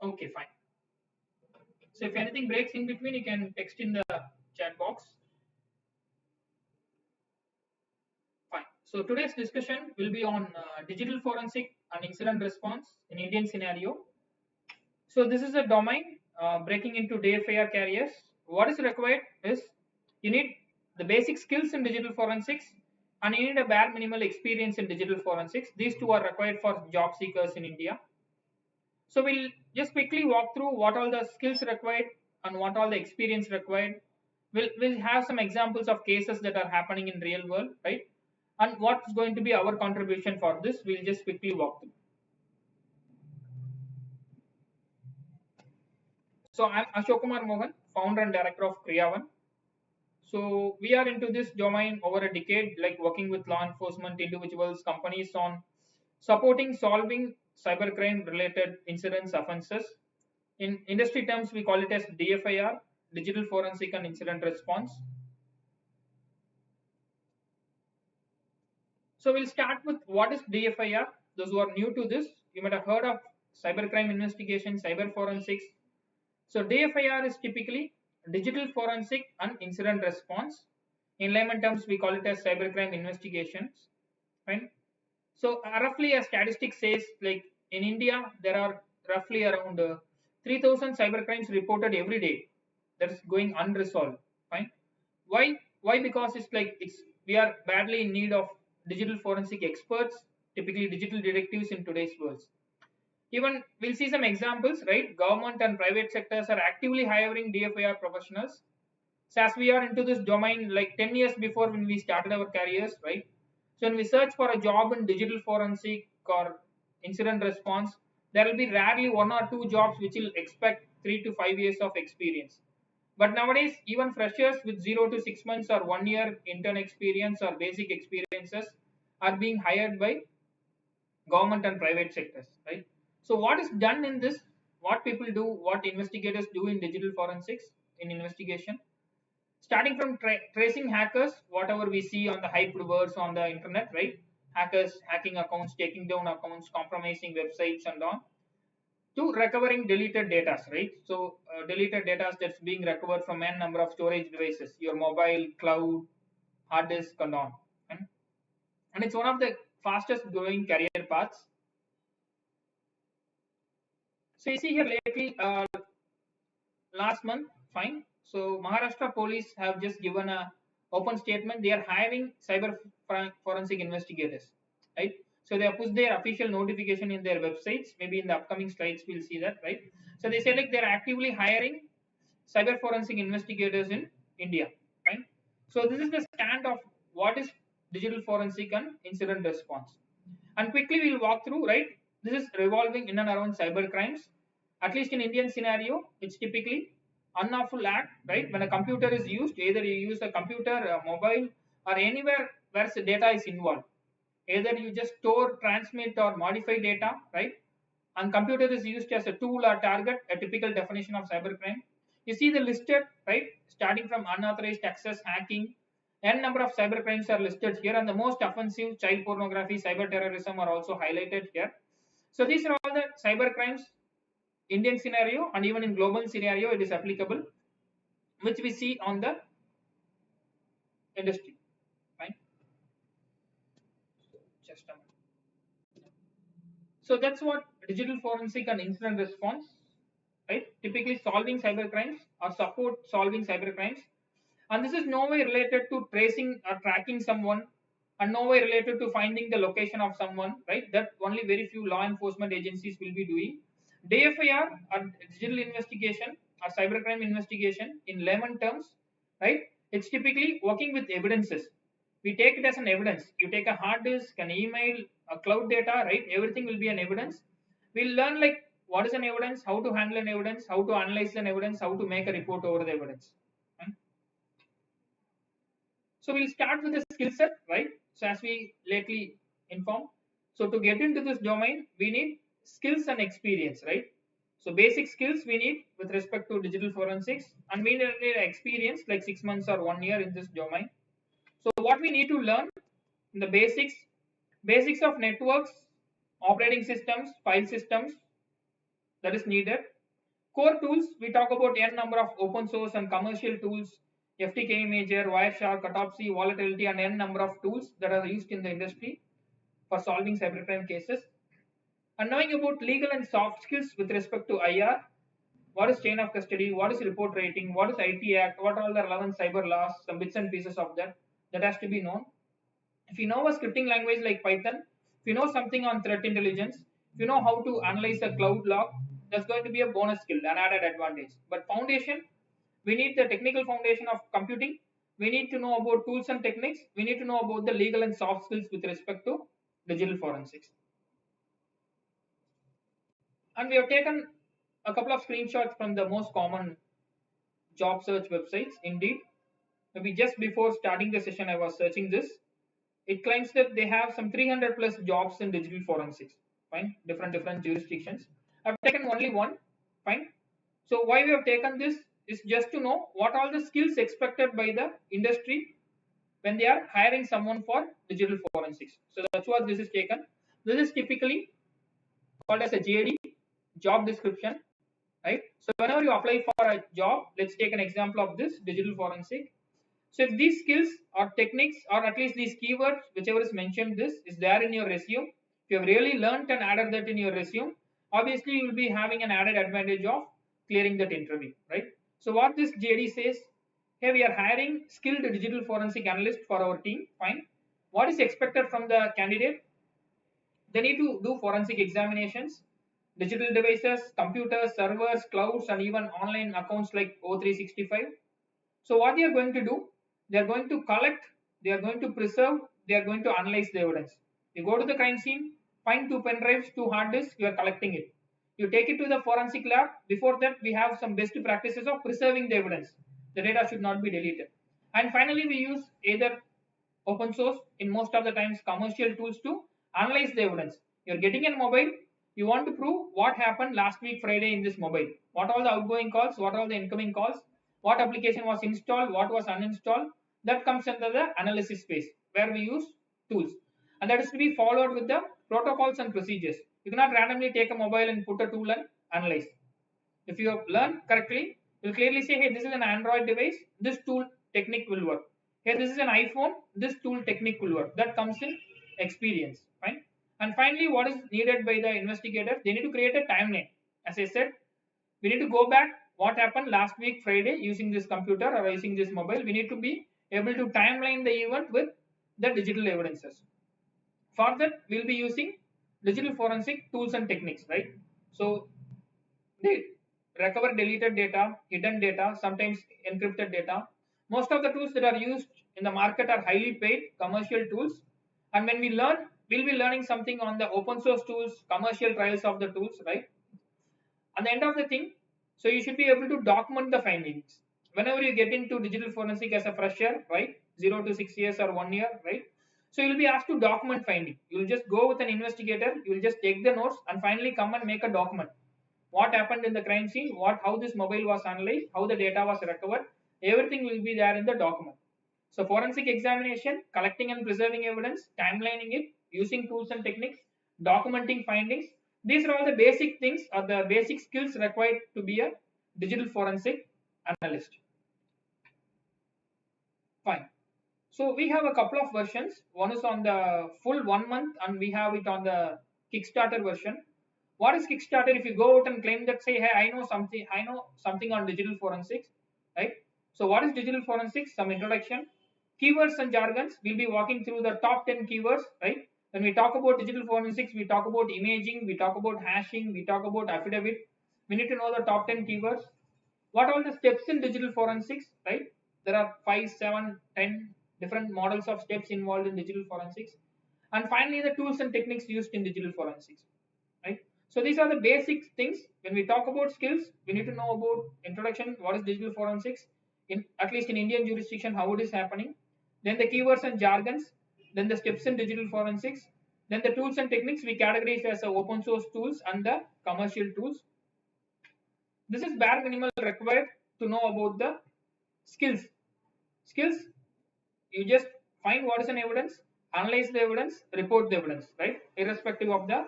Okay, fine. So if anything breaks in between, you can text in the chat box. Fine. So today's discussion will be on digital forensic and incident response in Indian scenario. So this is a domain breaking into DFIR carriers. What is required is you need the basic skills in digital forensics and you need a bare minimal experience in digital forensics. These two are required for job seekers in India. So we'll just quickly walk through what all the skills required and what all the experience required. We'll have some examples of cases that are happening in real world, right? And what's going to be our contribution for this, we'll just quickly walk through. So I'm Ashok Kumar Mohan, founder and director of Kriyavan. So we are into this domain over a decade, like working with law enforcement, individuals, companies on supporting solving cybercrime related incidents, offenses. In industry terms, we call it as DFIR, Digital Forensic and Incident Response. So we'll start with what is DFIR. Those who are new to this, you might have heard of cybercrime investigation, cyber forensics. So DFIR is typically digital forensic and incident response. In layman terms, we call it as cybercrime investigations. Fine. So roughly a statistic says like in India, there are roughly around 3,000 cybercrimes reported every day. That's going unresolved. Fine. Why? Why? Because it's like we are badly in need of digital forensic experts, typically digital detectives in today's world. Even we'll see some examples, right? Government and private sectors are actively hiring DFIR professionals. So as we are into this domain, like 10 years before when we started our careers, right? So when we search for a job in digital forensic or incident response, there will be rarely one or two jobs which will expect 3 to 5 years of experience. But nowadays, even freshers with 0 to 6 months or 1 year intern experience or basic experiences are being hired by government and private sectors, right? So what is done in this? What people do, what investigators do in digital forensics in investigation? Starting from tracing hackers, whatever we see on the hyped words on the internet, right? Hackers hacking accounts, taking down accounts, compromising websites, and on to recovering deleted data, right? So deleted data that's being recovered from n number of storage devices, your mobile, cloud, hard disk, and on. And it's one of the fastest growing career paths. So you see here lately, last month, fine. So Maharashtra police have just given a open statement. They are hiring cyber forensic investigators, right? So they have put their official notification in their websites. Maybe in the upcoming slides we'll see that, right? So they say like they're actively hiring cyber forensic investigators in India, right? So this is the stand of what is digital forensic and incident response. And quickly we'll walk through, right? This is revolving in and around cyber crimes. At least in Indian scenario, it's typically unlawful act, right? When a computer is used, either you use a computer, a mobile, or anywhere where the data is involved. Either you just store, transmit, or modify data, right? And computer is used as a tool or target, a typical definition of cybercrime. You see the listed, right? Starting from unauthorized access, hacking, n number of cybercrimes are listed here, and the most offensive, child pornography, cyber terrorism, are also highlighted here. So these are all the cybercrimes, Indian scenario, and even in global scenario, it is applicable, which we see on the industry. Right? Just a minute. So that's what digital forensic and incident response, right? Typically solving cybercrimes or support solving cybercrimes. And this is no way related to tracing or tracking someone and no way related to finding the location of someone, right? That only very few law enforcement agencies will be doing. DFIR or digital investigation or cybercrime investigation in layman terms, right? It's typically working with evidences. We take it as an evidence. You take a hard disk, an email, a cloud data, right? Everything will be an evidence. We'll learn like what is an evidence, how to handle an evidence, how to analyze an evidence, how to make a report over the evidence. Right? So we'll start with the skill set, right? So as we lately informed. So to get into this domain, we need skills and experience, right? So basic skills we need with respect to digital forensics, and we need experience like 6 months or 1 year in this domain. So what we need to learn in the basics of networks, operating systems, file systems, that is needed. Core tools, we talk about n number of open source and commercial tools, FTK Imager, Wireshark, Autopsy, Volatility, and n number of tools that are used in the industry for solving cybercrime cases. And knowing about legal and soft skills with respect to IR, what is chain of custody, what is report rating, what is IT Act, what are all the relevant cyber laws, some bits and pieces of that has to be known. If you know a scripting language like Python, if you know something on threat intelligence, if you know how to analyze a cloud log, that's going to be a bonus skill, an added advantage. But foundation, we need the technical foundation of computing. We need to know about tools and techniques. We need to know about the legal and soft skills with respect to digital forensics. And we have taken a couple of screenshots from the most common job search websites. Indeed, maybe just before starting the session, I was searching this. It claims that they have some 300 plus jobs in digital forensics. Fine, different jurisdictions. I've taken only one. Fine. So why we have taken this is just to know what all the skills expected by the industry when they are hiring someone for digital forensics. So that's what this is taken. This is typically called as a JD, job description, right? So whenever you apply for a job, let's take an example of this digital forensic. So if these skills or techniques or at least these keywords, whichever is mentioned, this is there in your resume. If you have really learned and added that in your resume, obviously you will be having an added advantage of clearing that interview, right? So what this JD says, hey, we are hiring skilled digital forensic analyst for our team. Fine. What is expected from the candidate? They need to do forensic examinations, digital devices, computers, servers, clouds, and even online accounts like O365. So what they are going to do, they are going to collect, they are going to preserve, they are going to analyze the evidence. You go to the crime scene, find 2 pen drives, 2 hard disks, you are collecting it. You take it to the forensic lab. Before that, we have some best practices of preserving the evidence. The data should not be deleted. And finally, we use either open source, in most of the times commercial tools to analyze the evidence. You're getting a mobile, you want to prove what happened last week Friday in this mobile. What are the outgoing calls, what are the incoming calls, what application was installed, what was uninstalled. That comes under the analysis phase where we use tools. And that is to be followed with the protocols and procedures. You cannot randomly take a mobile and put a tool and analyze. If you have learned correctly, you'll clearly say, hey, this is an Android device, this tool technique will work. Hey, this is an iPhone, this tool technique will work. That comes in experience. Fine. And finally, what is needed by the investigator? They need to create a timeline. As I said, we need to go back what happened last week Friday using this computer or using this mobile. We need to be able to timeline the event with the digital evidences. For that, we'll be using digital forensic tools and techniques, right? So they recover deleted data, hidden data, sometimes encrypted data. Most of the tools that are used in the market are highly paid commercial tools. And when we learn, we'll be learning something on the open source tools, commercial trials of the tools, right? At the end of the thing, so you should be able to document the findings. Whenever you get into digital forensic as a fresher, right? 0 to 6 years or 1 year, right? So you'll be asked to document finding. You'll just go with an investigator, you'll just take the notes and finally come and make a document. What happened in the crime scene, how this mobile was analyzed, how the data was recovered, everything will be there in the document. So forensic examination, collecting and preserving evidence, timelining it, using tools and techniques, documenting findings. These are all the basic things or the basic skills required to be a digital forensic analyst. Fine. So we have a couple of versions. One is on the full 1 month and we have it on the Kickstarter version. What is Kickstarter? If you go out and claim that, say, hey, I know something on digital forensics, right? So what is digital forensics? Some introduction. Keywords and jargons. We'll be walking through the top 10 keywords, right? When we talk about digital forensics, we talk about imaging, we talk about hashing, we talk about affidavit. We need to know the top 10 keywords. What are the steps in digital forensics, right? There are 5, 7, 10 different models of steps involved in digital forensics. And finally, the tools and techniques used in digital forensics, right? So these are the basic things. When we talk about skills, we need to know about introduction, what is digital forensics, at least in Indian jurisdiction, how it is happening. Then the keywords and jargons, then the steps in digital forensics, then the tools and techniques we categorize as open source tools and the commercial tools. This is bare minimal required to know about the skills. Skills, you just find what is an evidence, analyze the evidence, report the evidence, right? Irrespective of the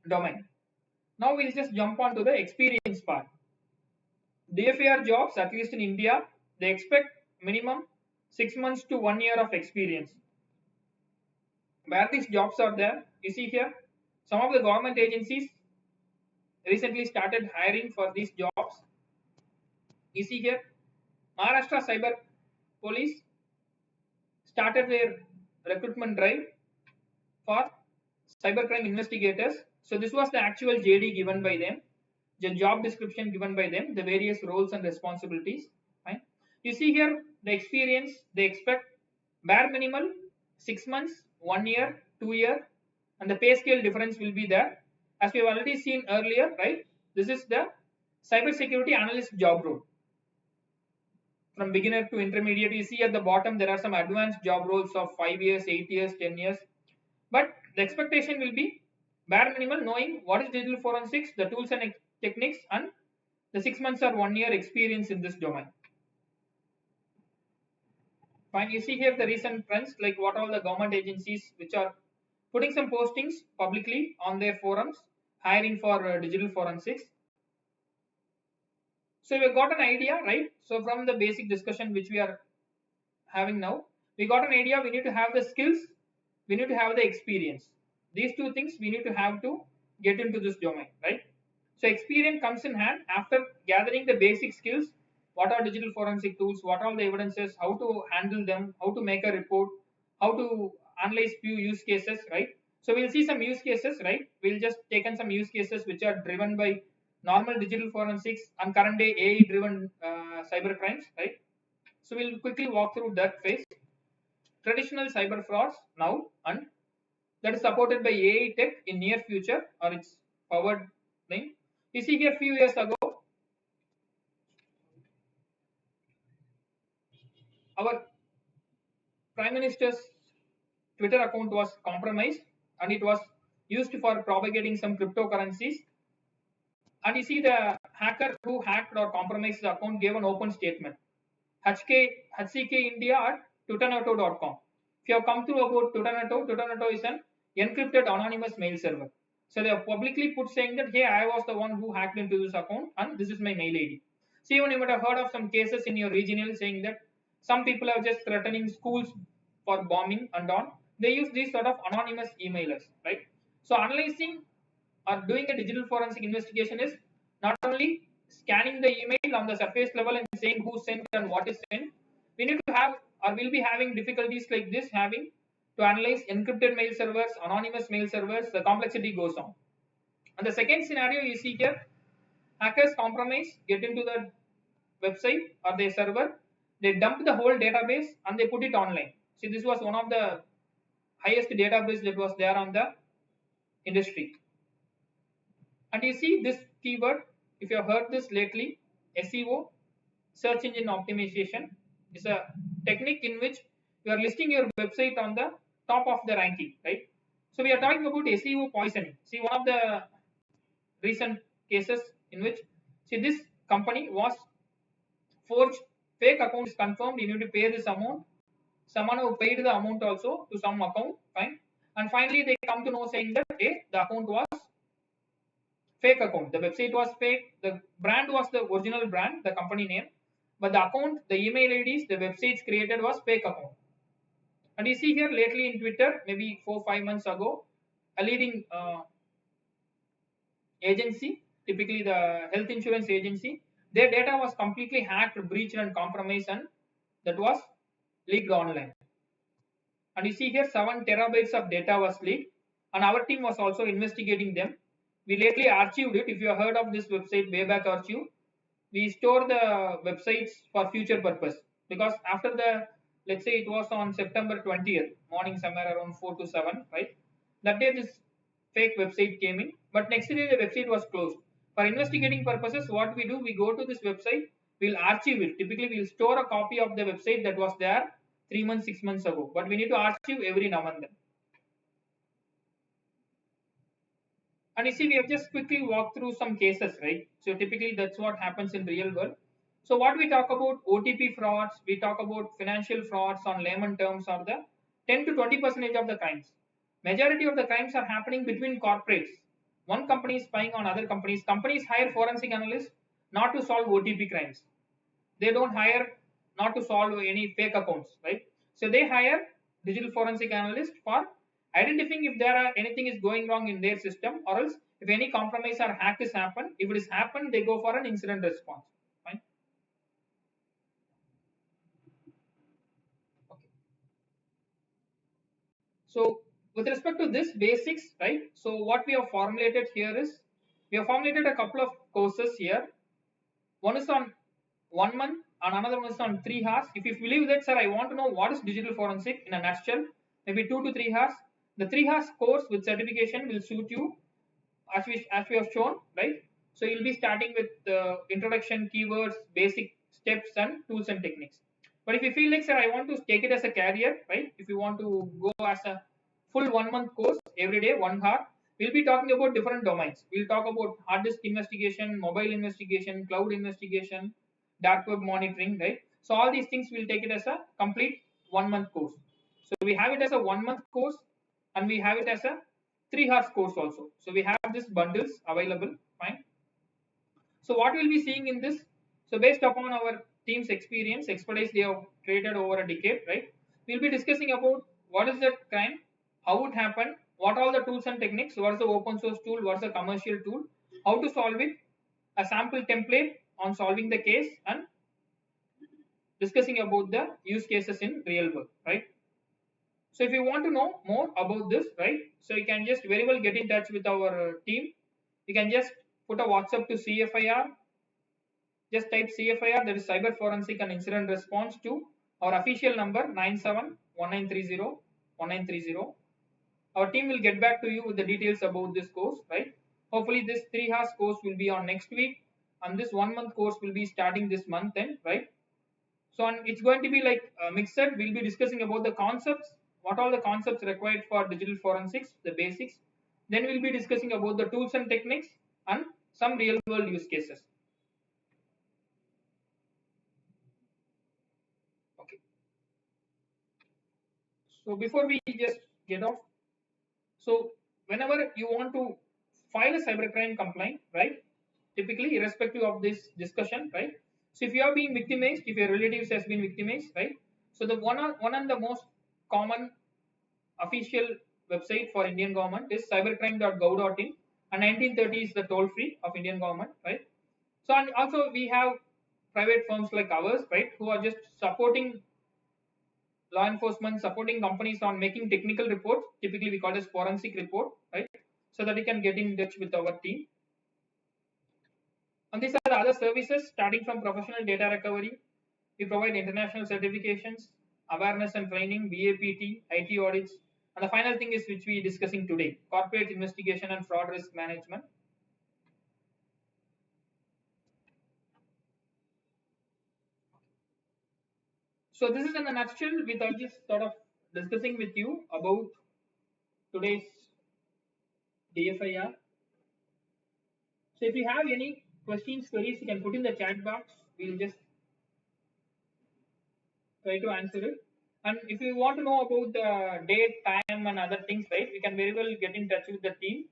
domain. Now we'll just jump on to the experience part. DFAR jobs, at least in India, they expect minimum 6 months to 1 year of experience. Where these jobs are there, you see here, some of the government agencies recently started hiring for these jobs. You see here, Maharashtra Cyber Police started their recruitment drive for cybercrime investigators. So this was the actual JD given by them, the job description given by them, the various roles and responsibilities. Fine. You see here the experience they expect bare minimal 6 months, 1 year, 2 year, and the pay scale difference will be there. As we have already seen earlier, right? This is the cybersecurity analyst job role. From beginner to intermediate, you see at the bottom there are some advanced job roles of 5 years, 8 years, 10 years. But the expectation will be bare minimal knowing what is digital forensics, the tools and techniques, and the 6 months or 1 year experience in this domain. Fine. You see here the recent trends, like what all the government agencies which are putting some postings publicly on their forums, hiring for digital forensics. So we got an idea, right? So from the basic discussion which we are having now, we got an idea. We need to have the skills, we need to have the experience. These two things we need to have to get into this domain, right? So experience comes in hand after gathering the basic skills. What are digital forensic tools? What are the evidences? How to handle them? How to make a report? How to analyze few use cases, right? So we'll see some use cases, right? We'll just take in some use cases which are driven by normal digital forensics and current day AI driven cyber crimes, right? So we'll quickly walk through that phase. Traditional cyber frauds now, and that is supported by AI tech in near future, or it's powered thing. You see here, few years ago, our Prime Minister's Twitter account was compromised and it was used for propagating some cryptocurrencies. And you see the hacker who hacked or compromised the account gave an open statement. HCK India at tutanato.com. If you have come through about Tutanato is an encrypted anonymous mail server. So they have publicly put saying that, hey, I was the one who hacked into this account and this is my mail ID. So even you might have heard of some cases in your regional saying that some people are just threatening schools for bombing and on. They use these sort of anonymous emailers, right? So analyzing or doing a digital forensic investigation is not only scanning the email on the surface level and saying who sent and what is sent. We need to have or will be having difficulties like this, having to analyze encrypted mail servers, anonymous mail servers. The complexity goes on. And the second scenario you see here, hackers compromise, get into the website or their server, they dump the whole database and they put it online. See, this was one of the highest database that was there on the industry. And you see this keyword, if you have heard this lately, SEO, search engine optimization, is a technique in which you are listing your website on the top of the ranking, right? So we are talking about SEO poisoning. See, one of the recent cases in which, see, this company was forged, fake account is confirmed, you need to pay this amount. Someone who paid the amount also to some account, fine. And finally they come to know saying that, hey, the account was fake account. The website was fake. The brand was the original brand, the company name. But the account, the email IDs, the websites created was fake account. And you see here lately in Twitter, maybe 4-5 months ago, a leading agency, typically the health insurance agency, their data was completely hacked, breached and compromised, and that was leaked online. And you see here 7 terabytes of data was leaked, and our team was also investigating them. We lately archived it. If you have heard of this website, Wayback Archive, we store the websites for future purpose, because after the, let's say it was on September 20th morning, somewhere around 4 to 7, right? That day this fake website came in, but next day the website was closed. For investigating purposes, what we do, we go to this website, we'll archive it. Typically we'll store a copy of the website that was there 3 months, 6 months ago, but we need to archive every now and then. And you see, we have just quickly walked through some cases, right? So typically that's what happens in real world. So what we talk about OTP frauds, we talk about financial frauds on layman terms are the 10 to 20% of the crimes. Majority of the crimes are happening between corporates. one company is spying on other companies. Companies hire forensic analysts not to solve OTP crimes. They don't hire not to solve any fake accounts, right? So they hire digital forensic analysts for identifying if there are anything is going wrong in their system, or else if any compromise or hack is happened. If it is happened, they go for an incident response. Fine. Okay. So with respect to this basics, right? So what we have formulated here is we have formulated a couple of courses here. One is on 1 month and another one is on 3 hours. If you believe that, sir, I want to know what is digital forensic in a nutshell, maybe 2 to 3 hours. The 3 hours course with certification will suit you as we have shown, right? So you'll be starting with introduction, keywords, basic steps, and tools and techniques. But if you feel like, sir, I want to take it as a career, right? If you want to go as a full 1 month course every day, 1 hour, we'll be talking about different domains. We'll talk about hard disk investigation, mobile investigation, cloud investigation, dark web monitoring, right? So all these things we'll take it as a complete 1 month course. So we have it as a 1 month course and we have it as a 3 hours course also. So we have these bundles available. Fine. So what we'll be seeing in this, so based upon our team's experience, expertise they have created over a decade, right? We'll be discussing about what is that crime, how it happened, what are the tools and techniques, what is the open source tool, what's the commercial tool, how to solve it, a sample template on solving the case, and discussing about the use cases in real world, right? So if you want to know more about this, right, so you can just very well get in touch with our team. You can just put a WhatsApp to CFIR. Just type CFIR, that is Cyber Forensic and Incident Response, to our official number 9719301930. Our team will get back to you with the details about this course, right? Hopefully this 3 hours course will be on next week, and this 1 month course will be starting this month end, right? So it's going to be like mixed. We'll be discussing about the concepts, what all the concepts required for digital forensics, the basics. Then we'll be discussing about the tools and techniques and some real world use cases. Okay. So before we just get off, so whenever you want to file a cybercrime complaint, right? Typically, irrespective of this discussion, right? So if you are being victimized, if your relatives has been victimized, right? So the one and the most common official website for Indian government is cybercrime.gov.in, and 1930 is the toll free of Indian government, right? So and also we have private firms like ours, right, who are just supporting law enforcement, supporting companies on making technical reports. Typically we call it as forensic report, right? So that you can get in touch with our team. And these are the other services starting from professional data recovery. We provide international certifications, awareness and training, BAPT, IT audits, and the final thing is which we are discussing today, corporate investigation and fraud risk management. So this is in a nutshell. We thought just sort of discussing with you about today's DFIR. So if you have any questions, queries, you can put in the chat box. We'll just try to answer it. And if you want to know about the date, time, and other things, right, we can very well get in touch with the team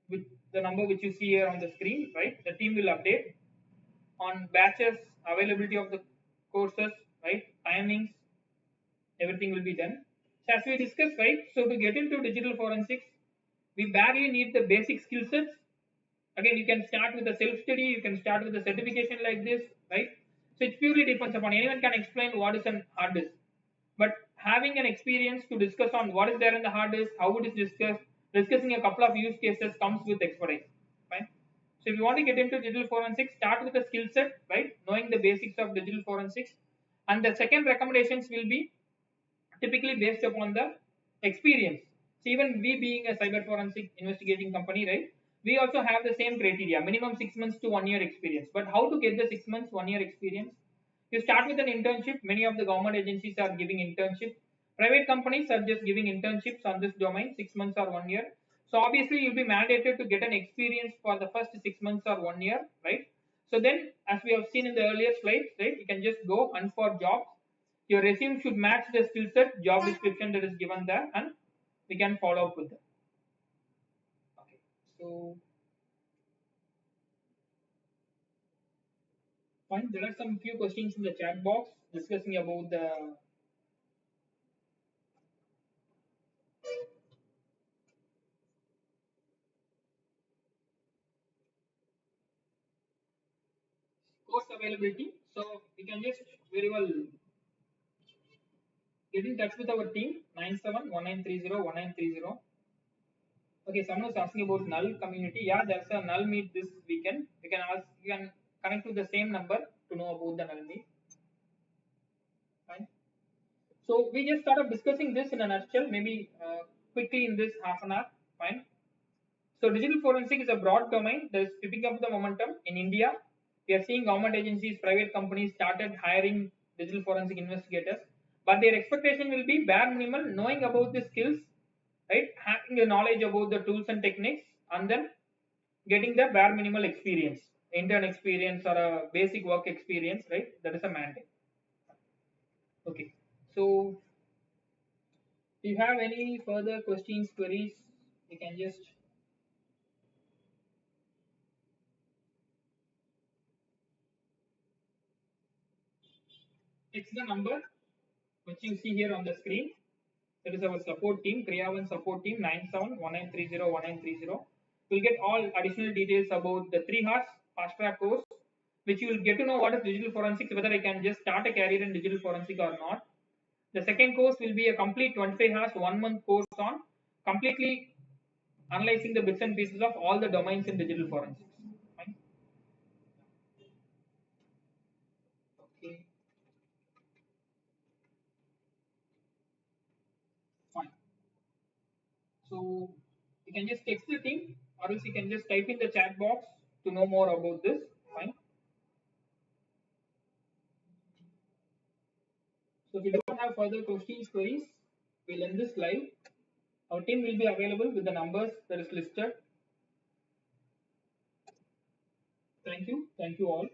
with the number which you see here on the screen, right? The team will update on batches, availability of the courses, right? Timings, everything will be done. So as we discussed, right? So to get into digital forensics, we barely need the basic skill sets. Again, you can start with a self-study, you can start with a certification like this, right? So it purely depends upon anyone can explain what is an hard disk. But having an experience to discuss on what is there in the hard disk, how it is discussed, discussing a couple of use cases comes with expertise. Fine. So if you want to get into digital forensics, start with a skill set, right? Knowing the basics of digital forensics. And the second recommendations will be typically based upon the experience. So even we being a cyber forensic investigating company, right? We also have the same criteria, minimum 6 months to 1 year experience. But how to get the 6 months, 1 year experience? You start with an internship. Many of the government agencies are giving internships. Private companies are just giving internships on this domain, 6 months or 1 year. So obviously you'll be mandated to get an experience for the first 6 months or 1 year, right? So then, as we have seen in the earlier slides, right, you can just go hunt for jobs. Your resume should match the skill set, job description that is given there, and we can follow up with them. So fine. There are some few questions in the chat box discussing about the course availability. So we can just very well get in touch with our team 9719301930. Okay, someone was asking about null community. Yeah, there's a null meet this weekend. You can ask, you can connect to the same number to know about the null meet. Fine. So we just started discussing this in a nutshell, maybe quickly in this half an hour. Fine. So digital forensic is a broad domain that is picking up the momentum in India. We are seeing government agencies, private companies started hiring digital forensic investigators, but their expectation will be bare minimal, knowing about the skills, right? Having a knowledge about the tools and techniques, and then getting the bare minimal experience, intern experience or a basic work experience, right? That is a mandate. Okay. So if you have any further questions, queries, you can just text the number which you see here on the screen. That is our support team, Kriya1 support team 9719301930. You'll get all additional details about the 3 hours fast track course, which you will get to know what is digital forensics, whether I can just start a career in digital forensic or not. The second course will be a complete 25 hours, 1 month course on completely analyzing the bits and pieces of all the domains in digital forensics. Fine. Okay. Fine. So you can just text the team, or else you can just type in the chat box to know more about this. Fine. So if you don't have further questions, queries, we'll end this live. Our team will be available with the numbers that is listed. Thank you. Thank you all.